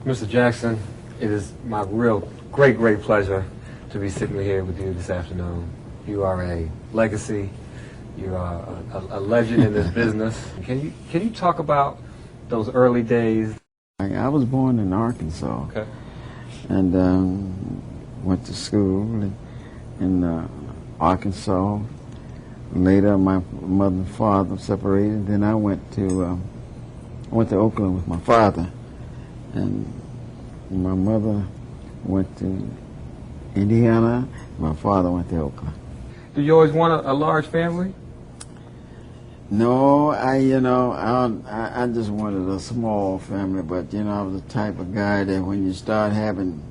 Mr. Jackson, it is my real great pleasure to be sitting here with you this afternoon. You are a legacy. You are a legend in this business. Can you talk about those early days? I was born in Arkansas. Okay. And went to school in Arkansas. Later, my mother and father separated. Then I went to Oakland with my father, and my mother went to Indiana. My father went to Oakland. Did you always want a large family? No, I just wanted a small family, but I was the type of guy that when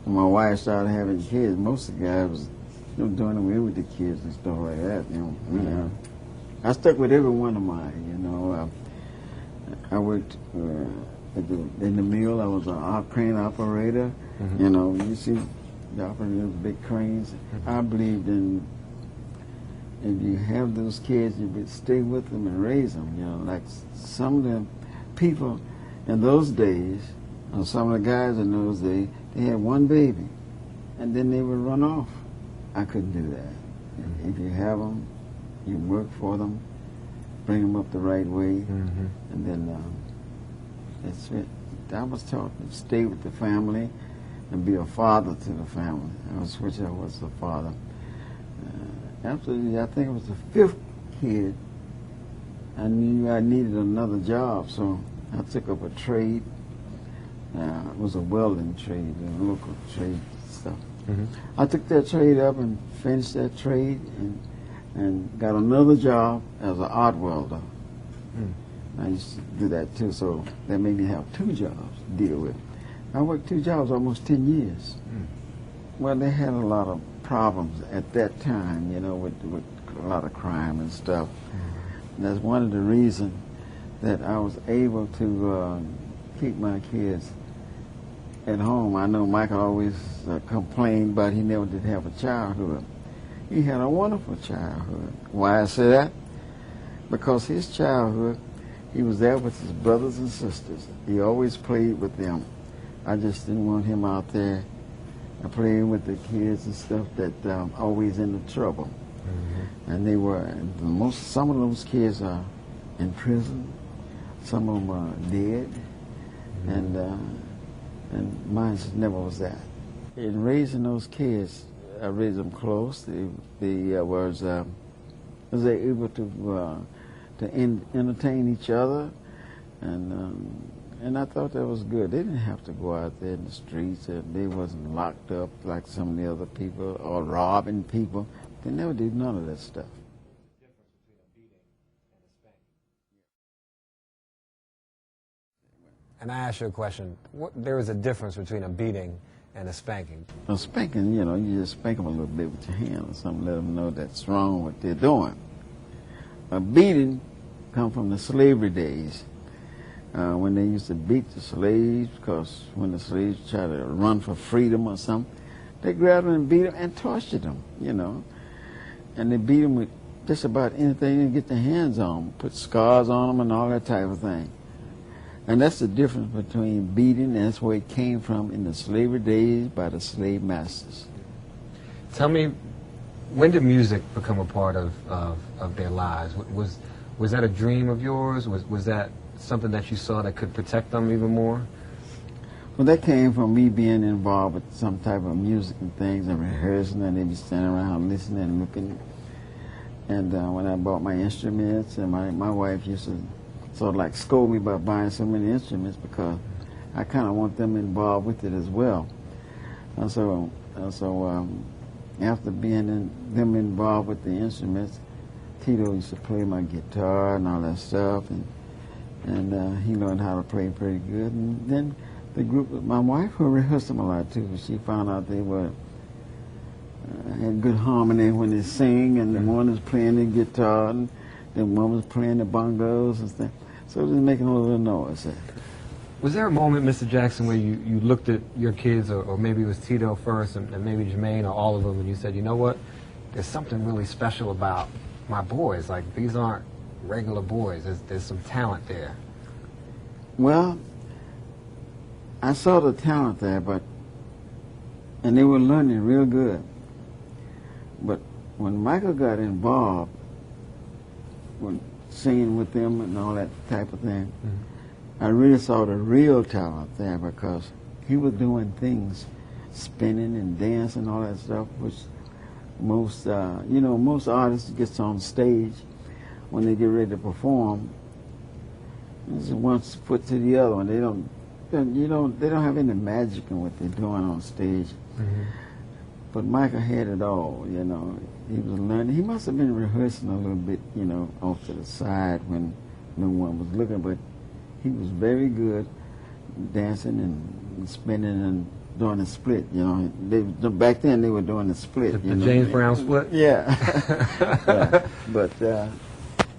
my wife started having kids, most of the guys was doing away with the kids and stuff like that. I stuck with every one of mine. I worked in the mill. I was a crane operator. Mm-hmm. You see the operators, big cranes. I believed in, if you have those kids, you would stay with them and raise them. Like some of the people in those days, or some of the guys in those days, they had one baby, and then they would run off. I couldn't do that. If you have them, you work for them, bring them up the right way, and then that's it. I was taught to stay with the family and be a father to the family. I was a father. Absolutely, I think it was the fifth kid. I knew I needed another job, so I took up a trade. It was a welding trade, a local trade stuff. I took that trade up and finished that trade and got another job as an art welder. I used to do that too, so that made me have two jobs to deal with. I worked two jobs almost 10 years. Well, they had a lot of problems at that time, with a lot of crime and stuff. And that's one of the reasons that I was able to keep my kids at home. I know Michael always complained, but he never did have a childhood. He had a wonderful childhood. Why I say that? Because his childhood, he was there with his brothers and sisters. He always played with them. I just didn't want him out there playing with the kids and stuff that always into trouble. And they were, some of those kids are in prison, some of them are dead, and mine never was that. In raising those kids, I raised them close. They was able to entertain each other, and I thought that was good. They didn't have to go out there in the streets. They wasn't locked up like some of the other people or robbing people. They never did none of that stuff. And I asked you a question. There is a difference between a beating and a spanking. A spanking, you just spank them a little bit with your hand or something, let them know that's wrong what they're doing. A beating comes from the slavery days. When they used to beat the slaves, because when the slaves tried to run for freedom or something, they grabbed them and beat them and tortured them, And they beat them with just about anything they get their hands on, put scars on them and all that type of thing. And that's the difference between beating, and that's where it came from in the slavery days by the slave masters. Tell me, when did music become a part of their lives? Was that a dream of yours? Was that something that you saw that could protect them even more? Well, that came from me being involved with some type of music and things and rehearsing, and they'd be standing around listening and looking. And when I bought my instruments, and my wife used to sort of like scold me about buying so many instruments because I kind of want them involved with it as well. And so after being them involved with the instruments, Tito used to play my guitar and all that stuff, and he learned how to play pretty good. And then the group, my wife, who rehearsed them a lot too, she found out they were had good harmony when they sing, and the one was playing the guitar, and the one was playing the bongos and stuff. So it was making a little noise. Was there a moment, Mr. Jackson, where you looked at your kids, or maybe it was Tito first, and maybe Jermaine, or all of them, and you said, you know what, there's something really special about my boys. Like, these aren't regular boys. There's some talent there. Well, I saw the talent there, and they were learning real good. But when Michael got involved, when singing with them and all that type of thing, I really saw the real talent there, because he was doing things, spinning and dancing and all that stuff, which most most artists gets on stage when they get ready to perform. It's one foot to the other, and they don't have any magic in what they're doing on stage. But Michael had it all, you know. He was learning. He must have been rehearsing a little bit, you know, off to the side when no one was looking, but he was very good dancing and spinning and doing the split, you know. Back then they were doing the split. The James Brown split? Yeah. But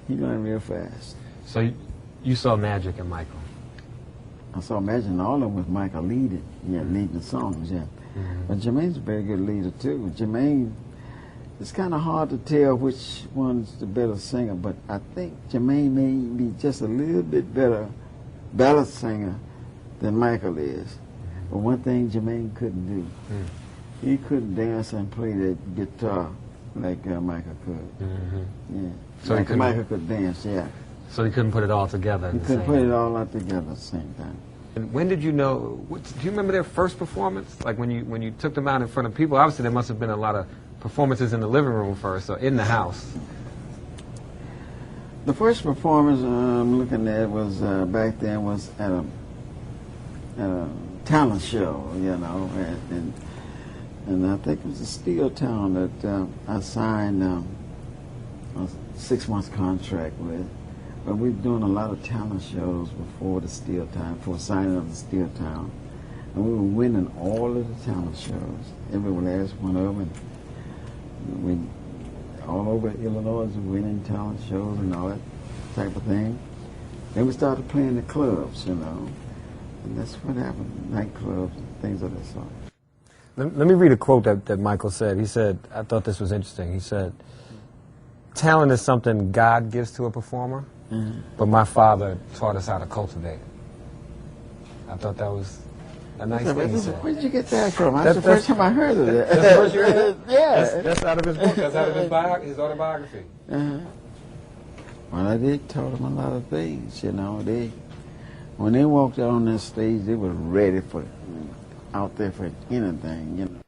he learned real fast. So you saw magic in Michael? I saw magic in all of them with Michael leading the songs, yeah. But Jermaine's a very good leader too. Jermaine, it's kind of hard to tell which one's the better singer, but I think Jermaine may be just a little bit better ballad singer than Michael is. But one thing Jermaine couldn't do, he couldn't dance and play that guitar like Michael could. Yeah. So Michael could dance, yeah. So he couldn't put it all together. He couldn't put it all out together at the same time. And when did you know? Do you remember their first performance? Like when you took them out in front of people? Obviously, there must have been a lot of performances in the living room first, or in the house. The first performance I'm looking at was back then was at a talent show, you know, and I think it was a Steel Town that I signed a 6 month contract with. But we were doing a lot of talent shows before the Steel Town, before signing up the Steel Town. And we were winning all of the talent shows, every last one of them. And we, all over Illinois, winning talent shows and all that type of thing. Then we started playing the clubs, you know. And that's what happened, nightclubs and things of that sort. Let me read a quote that Michael said. He said, I thought this was interesting. He said, talent is something God gives to a performer, but my father taught us how to cultivate it. I thought that was a nice thing he said. Where did you get that from? That's the first time I heard of that. That's the first you heard of it? Yeah. That's out of his book. That's out of his autobiography. Well, I did taught them a lot of things, you know. When they walked out on that stage, they were ready for, out there for anything, you know.